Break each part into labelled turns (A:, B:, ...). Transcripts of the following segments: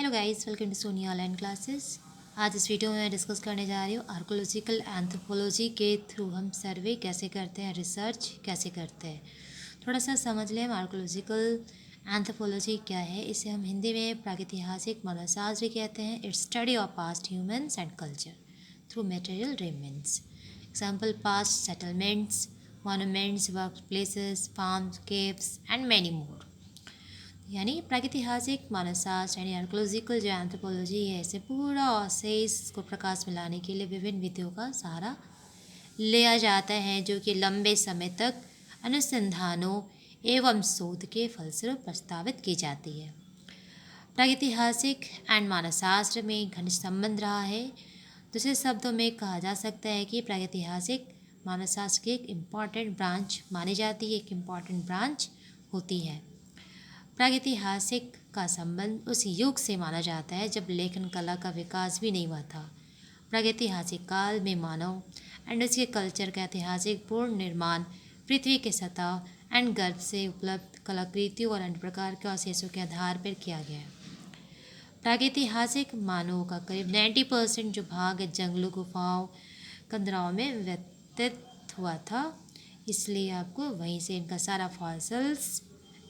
A: Hello guys, welcome to Soni online classes. आज इस video में मैं डिस्कस करने जा रही हूँ आर्कोलॉजिकल एंथ्रोपोलॉजी के थ्रू हम सर्वे कैसे करते हैं, रिसर्च कैसे करते हैं। थोड़ा सा समझ लें हम आर्कोलॉजिकल एंथ्रोपोलॉजी क्या है। इसे हम हिंदी में प्रागैतिहासिक मानवशास्त्र कहते हैं। It's study of past humans and culture through material remains. Example past settlements, monuments, work places, farms, caves and many more. यानी प्रागैतिहासिक मानवशास्त्र यानी आर्कोलॉजिकल जो एंथ्रोपोलॉजी है, इसे पूरा से इसको प्रकाश में लाने के लिए विभिन्न विधियों का सहारा लिया जाता है, जो कि लंबे समय तक अनुसंधानों एवं शोध के फलस्वरूप प्रस्तावित की जाती है। प्रागैतिहासिक एंड मानवशास्त्र में घनिष्ठ संबंध रहा है। दूसरे शब्दों में कहा जा सकता है कि प्रागैतिहासिक मानवशास्त्र की एक इम्पॉर्टेंट ब्रांच मानी जाती है, एक इम्पॉर्टेंट ब्रांच होती है। प्रागैतिहासिक का संबंध उस युग से माना जाता है जब लेखन कला का विकास भी नहीं हुआ था। प्रागैतिहासिक काल में मानव एंड उसके कल्चर का ऐतिहासिक पूर्ण निर्माण पृथ्वी के सतह एंड गर्भ से उपलब्ध कलाकृतियों और अन्य प्रकार के अवशेषों के आधार पर किया गया है। प्रागैतिहासिक मानवों का करीब 90% जो भाग जंगलों, गुफाओं, कंदराओं में व्यतीत हुआ था, इसलिए आपको वहीं से इनका सारा फॉसिल्स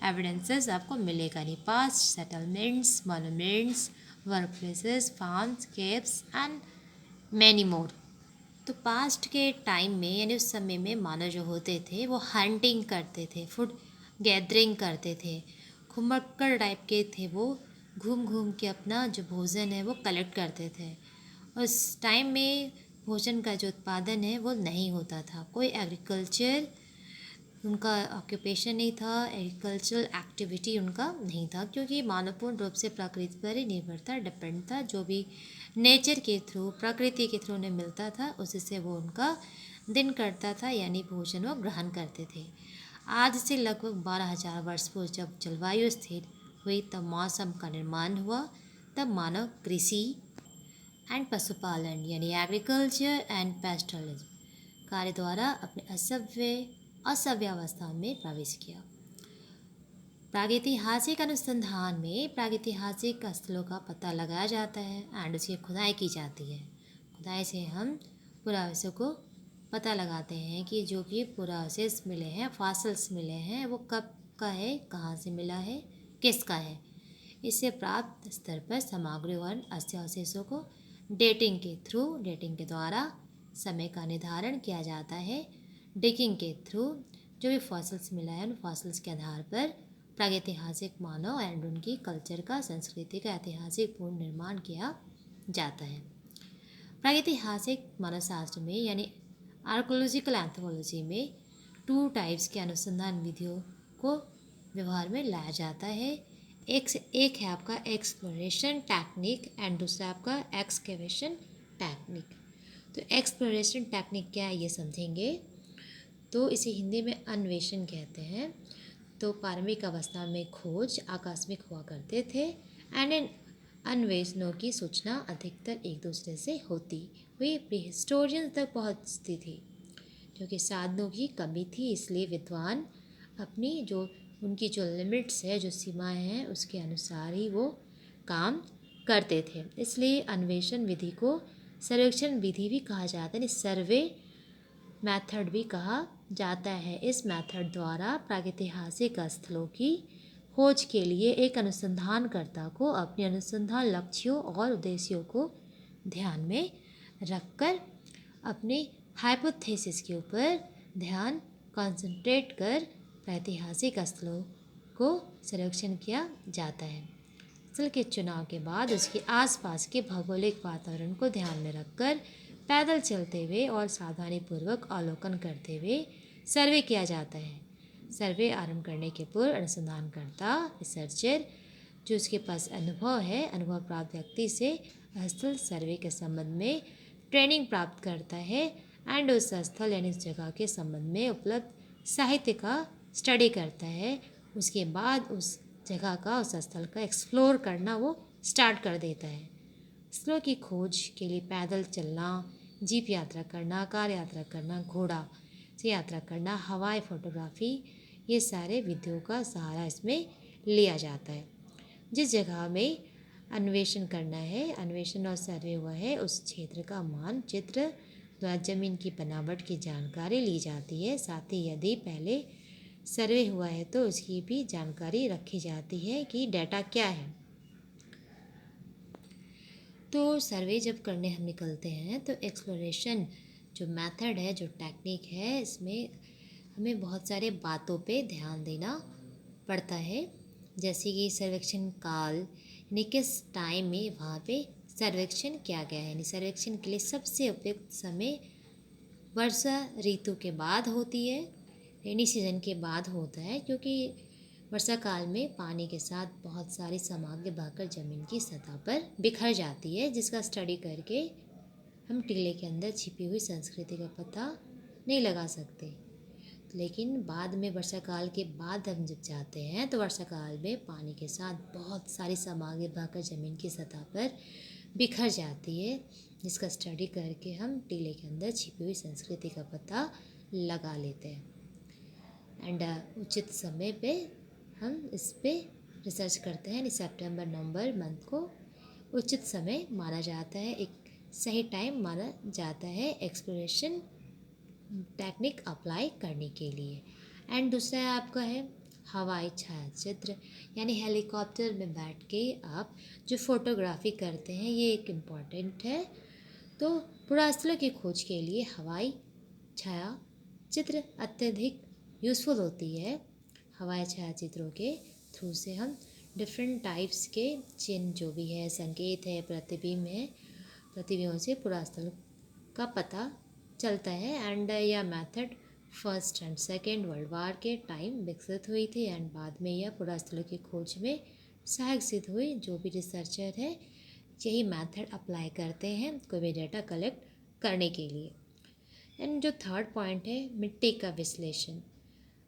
A: एविडेंसेस आपको मिलेगा। नहीं past settlements, monuments, work places, farms, caves and many more. तो पास्ट के टाइम में यानी उस समय में मानव जो होते थे वो हंटिंग करते थे, फूड गैदरिंग करते थे, घुमक्कड़ टाइप के थे। वो घूम घूम के अपना जो भोजन है वो कलेक्ट करते थे। उस टाइम में भोजन का जो उत्पादन है वो नहीं होता था। कोई एग्रीकल्चर उनका ऑक्यूपेशन नहीं था, एग्रीकल्चरल एक्टिविटी उनका नहीं था, क्योंकि मानवपूर्ण रूप से प्रकृति पर ही निर्भर था, डिपेंड था। जो भी नेचर के थ्रू, प्रकृति के थ्रू उन्हें मिलता था, उससे वो उनका दिन कटता था, यानी भोजन वो ग्रहण करते थे। आज से लगभग 12,000 वर्ष पूर्व जब जलवायु स्थिर हुई, तब मौसम का निर्माण हुआ, तब मानव कृषि एंड पशुपालन यानी एग्रीकल्चर एंड पेस्टरलिज्म कार्य द्वारा अपने असभ्यावस्था में प्रवेश किया। प्रागैतिहासिक अनुसंधान में प्रागैतिहासिक स्थलों का पता लगाया जाता है एंड उसकी खुदाई की जाती है। खुदाई से हम पुरावस्तु को पता लगाते हैं कि जो कि पुरावशेष मिले हैं, फॉसिल्स मिले हैं, वो कब का है, कहाँ से मिला है, किसका है। इससे प्राप्त स्तर पर सामग्री और अवशेषों को डेटिंग के द्वारा समय का निर्धारण किया जाता है। डिगिंग के थ्रू जो भी फॉसिल्स मिला है, उन फॉसिल्स के आधार पर प्रागैतिहासिक मानव एंड उनकी कल्चर का, संस्कृति का ऐतिहासिक पूर्ण निर्माण किया जाता है। प्रागैतिहासिक मानवशास्त्र में यानी आर्कोलॉजिकल एंथ्रोपोलॉजी में 2 टाइप्स के अनुसंधान विधियों को व्यवहार में लाया जाता है। एक है आपका एक्सप्लोरेशन टेक्निक एंड दूसरा आपका एक्सकेवेशन टेक्निक। तो एक्सप्लोरेशन टेक्निक क्या है ये समझेंगे। तो इसे हिंदी में अन्वेषण कहते हैं। तो प्रारंभिक अवस्था में खोज आकस्मिक हुआ करते थे एंड इन अन्वेषणों की सूचना अधिकतर एक दूसरे से होती हुई प्रीहिस्टोरियन तक पहुंचती थी। क्योंकि साधनों की कमी थी, इसलिए विद्वान अपनी जो उनकी जो लिमिट्स है, जो सीमाएं हैं, उसके अनुसार ही वो काम करते थे। इसलिए अन्वेषण विधि को सर्वेक्षण विधि भी कहा जाता है, सर्वे मेथड भी कहा जाता है। इस मेथड द्वारा प्रागैतिहासिक स्थलों की खोज के लिए एक अनुसंधानकर्ता को अपने अनुसंधान लक्ष्यों और उद्देश्यों को ध्यान में रखकर अपने हाइपोथेसिस के ऊपर ध्यान कंसंट्रेट कर प्रागैतिहासिक स्थलों को सर्वेक्षण किया जाता है। स्थल के चुनाव के बाद उसके आसपास के भौगोलिक वातावरण को ध्यान में रखकर पैदल चलते हुए और सावधानीपूर्वक अवलोकन करते हुए सर्वे किया जाता है। सर्वे आरंभ करने के पूर्व अनुसंधानकर्ता रिसर्चर जो उसके पास अनुभव है, अनुभव प्राप्त व्यक्ति से स्थल सर्वे के संबंध में ट्रेनिंग प्राप्त करता है एंड उस स्थल यानी उस जगह के संबंध में उपलब्ध साहित्य का स्टडी करता है। उसके बाद उस जगह का, उस स्थल का एक्सप्लोर करना वो स्टार्ट कर देता है। स्थलों की खोज के लिए पैदल चलना, जीप यात्रा करना, कार यात्रा करना, घोड़ा से यात्रा करना, हवाई फोटोग्राफी, ये सारे विधियों का सहारा इसमें लिया जाता है। जिस जगह में अन्वेषण करना है। अन्वेषण और सर्वे हुआ है, उस क्षेत्र का मानचित्र द्वारा जमीन की बनावट की जानकारी ली जाती है। साथ ही यदि पहले सर्वे हुआ है तो उसकी भी जानकारी रखी जाती है कि डाटा क्या है। तो सर्वे जब करने हम निकलते हैं तो एक्सप्लोरेशन जो मेथड है, जो टेक्निक है, इसमें हमें बहुत सारे बातों पे ध्यान देना पड़ता है। जैसे कि सर्वेक्षण काल, यानी किस टाइम में वहाँ पे सर्वेक्षण किया गया है। यानी सर्वेक्षण के लिए सबसे उपयुक्त समय वर्षा ऋतु के बाद होती है, रेनी सीजन के बाद होता है, क्योंकि वर्षा काल में पानी के साथ बहुत सारी सामग्री बहकर ज़मीन की सतह पर बिखर जाती है, जिसका स्टडी करके हम टीले के अंदर छिपी हुई संस्कृति का पता नहीं लगा सकते। लेकिन बाद में वर्षा काल के बाद हम जब जाते हैं तो वर्षा काल में पानी के साथ बहुत सारी सामग्री बहकर ज़मीन की सतह पर बिखर जाती है, जिसका स्टडी करके हम टीले के अंदर छिपी हुई संस्कृति का पता लगा लेते हैं। एंड उचित समय पे हम इस पे रिसर्च करते हैं। सितंबर नवंबर मंथ को उचित समय माना जाता है, एक सही टाइम माना जाता है एक्सप्लोरेशन टेक्निक अप्लाई करने के लिए। एंड दूसरा आपका है हवाई छायाचित्र, यानी हेलीकॉप्टर में बैठ के आप जो फोटोग्राफी करते हैं, ये एक इम्पॉर्टेंट है। तो पुरास्थलों की खोज के लिए हवाई छायाचित्र अत्यधिक यूज़फुल होती है। हवाई छायाचित्रों के थ्रू से हम डिफरेंट टाइप्स के चिन्ह जो भी है, संकेत है, प्रतिबिंब है, प्रतिबिंबों से पुरास्थल का पता चलता है। एंड यह method first and second world war के टाइम विकसित हुई थी एंड बाद में यह पुरास्थलों की खोज में सहायक सिद्ध हुई। जो भी रिसर्चर है यही मेथड अप्लाई करते हैं कोई भी डाटा कलेक्ट करने के लिए। एंड जो थर्ड पॉइंट है मिट्टी का विश्लेषण,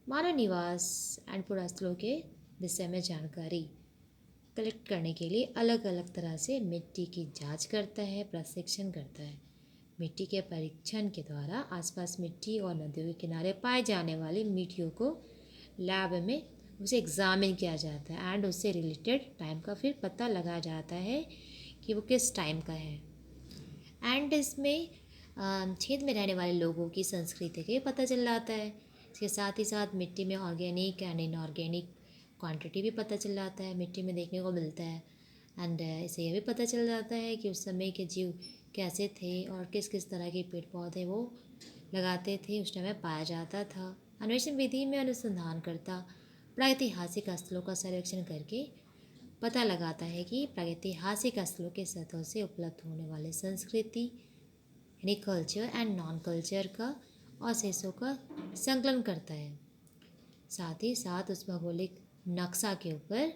A: मानव निवास एंड पुरास्थलों के विषय में जानकारी कलेक्ट करने के लिए अलग अलग तरह से मिट्टी की जांच करता है, प्रशिक्षण करता है। मिट्टी के परीक्षण के द्वारा आसपास मिट्टी और नदियों के किनारे पाए जाने वाली मिट्टियों को लैब में उसे एग्जामिन किया जाता है एंड उससे रिलेटेड टाइम का फिर पता लगाया जाता है कि वो किस टाइम का है। एंड इसमें क्षेत्र में रहने वाले लोगों की संस्कृति के पता चल जाता है। इसके साथ ही साथ मिट्टी में ऑर्गेनिक एंड इनऑर्गेनिक क्वांटिटी भी पता चल जाता है, मिट्टी में देखने को मिलता है। एंड इससे यह भी पता चल जाता है कि उस समय के जीव कैसे थे और किस किस तरह के पेड़ पौधे वो लगाते थे, उस टाइम में पाया जाता था। अन्वेषण विधि में अनुसंधानकर्ता प्रागैतिहासिक स्थलों का सर्वेक्षण करके पता लगाता है कि प्रागैतिहासिक स्थलों के सतह से उपलब्ध होने वाले संस्कृति यानी कल्चर एंड नॉन कल्चर का अवशेषों का संकलन करता है। साथ ही साथ उस भौगोलिक नक्शा के ऊपर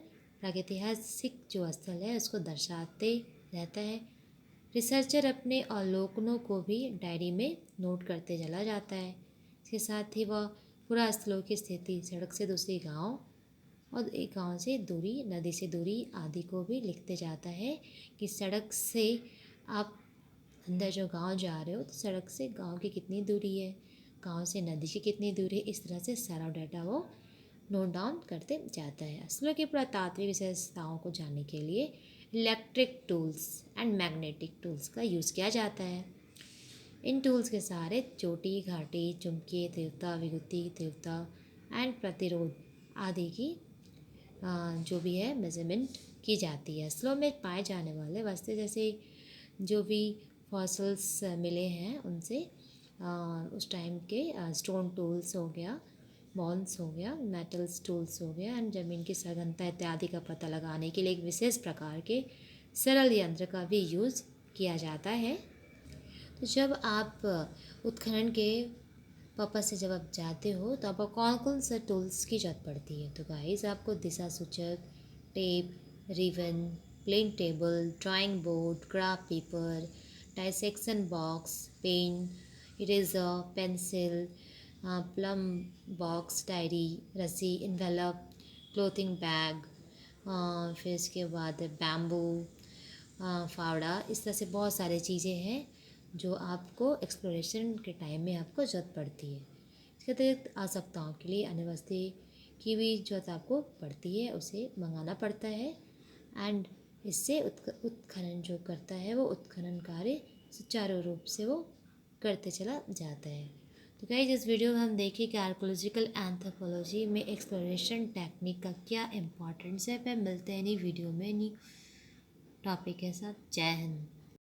A: प्रागैतिहासिक जो स्थल है उसको दर्शाते रहता है। रिसर्चर अपने अवलोकनों को भी डायरी में नोट करते चला जाता है। इसके साथ ही वह पूरा स्थलों की स्थिति, सड़क से दूसरी गांव और एक गांव से दूरी, नदी से दूरी आदि को भी लिखते जाता है कि सड़क से आप अंदर जो गांव जा रहे हो तो सड़क से गांव की कितनी दूरी है, गांव से नदी की कितनी दूरी है। इस तरह से सारा डाटा वो नोट डाउन करते जाता है। स्थलों की पुरातात्विक विशेषताओं को जानने के लिए electric tools and magnetic tools का यूज़ किया जाता है। इन टूल्स के सहारे चोटी, घाटी, चुंबकीय तीव्रता, विद्युतीय तीव्रता एंड प्रतिरोध आदि की जो भी है मेजरमेंट की जाती है। स्थलों में पाए जाने वाले वस्तु जैसे जो भी फॉसिल्स मिले हैं उनसे उस टाइम के स्टोन टूल्स हो गया, बॉन्स हो गया, मेटल्स टूल्स हो गया एंड ज़मीन की सघनता इत्यादि का पता लगाने के लिए एक विशेष प्रकार के सरल यंत्र का भी यूज़ किया जाता है। तो जब आप उत्खनन के पर्पस से जब आप जाते हो तो आपको कौन कौन सा टूल्स की ज़रूरत पड़ती है। तो गाइस आपको दिशा सूचक, tape, ribbon, plane table, drawing board, graph paper, dissection box, pen, eraser, pencil, plumb box, diary, रस्सी, इन्वेलप, क्लोथिंग बैग, फिर इसके बाद बैम्बू, फावड़ा, इस तरह से बहुत सारी चीज़ें हैं जो आपको एक्सप्लोरेशन के टाइम में आपको ज़रूरत पड़ती है। इसके अतिरिक्त आवश्यकताओं के लिए अन्य वस्तु की भी ज़रूरत आपको पड़ती है, उसे मंगाना पड़ता है। एंड इससे उत्खनन जो करता है वो उत्खनन कार्य सुचारू रूप से वो करते चला जाता है। तो गाइस इस वीडियो में हम देखें कि आर्कोलॉजिकल एंथ्रोपोलॉजी में एक्सप्लोरेशन टेक्निक का क्या इम्पोर्टेंस है। फिर मिलते हैं नहीं वीडियो में नहीं टॉपिक के साथ। जय हिंद।